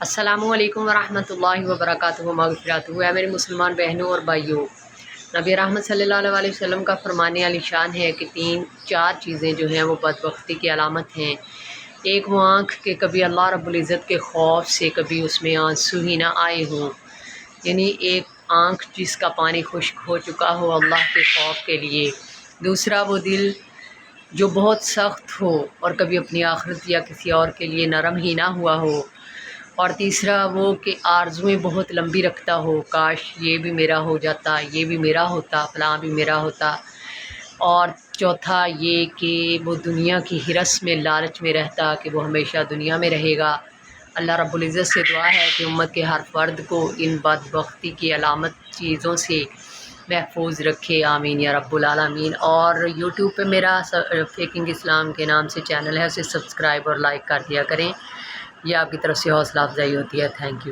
السلام علیکم ورحمۃ اللہ وبرکاتہ مغفراتہ۔ ہے میری مسلمان بہنوں اور بھائیوں، نبی رحمت صلی اللہ علیہ وسلم کا فرمانے علی شان ہے کہ 4 چیزیں جو ہیں وہ بدبختی کی علامت ہیں۔ ایک وہ آنکھ کہ کبھی اللہ رب العزت کے خوف سے کبھی اس میں آنسو ہی نہ آئے ہوں، یعنی ایک آنکھ جس کا پانی خشک ہو چکا ہو اللہ کے خوف کے لیے۔ دوسرا وہ دل جو بہت سخت ہو اور کبھی اپنی آخرت یا کسی اور کے لیے نرم ہی نہ ہوا ہو۔ اور تیسرا وہ کہ آرزوئیں بہت لمبی رکھتا ہو، کاش یہ بھی میرا ہو جاتا، یہ بھی میرا ہوتا، فلاں بھی میرا ہوتا۔ اور چوتھا یہ کہ وہ دنیا کی ہرس میں، لالچ میں رہتا کہ وہ ہمیشہ دنیا میں رہے گا۔ اللہ رب العزت سے دعا ہے کہ امت کے ہر فرد کو ان بدبختی کی علامت چیزوں سے محفوظ رکھے، آمین یا رب العالمین۔ اور یوٹیوب پہ میرا فیکنگ اسلام کے نام سے چینل ہے، اسے سبسکرائب اور لائک کر دیا کریں، یہ آپ کی طرف سے حوصلہ افزائی ہوتی ہے۔ Thank you.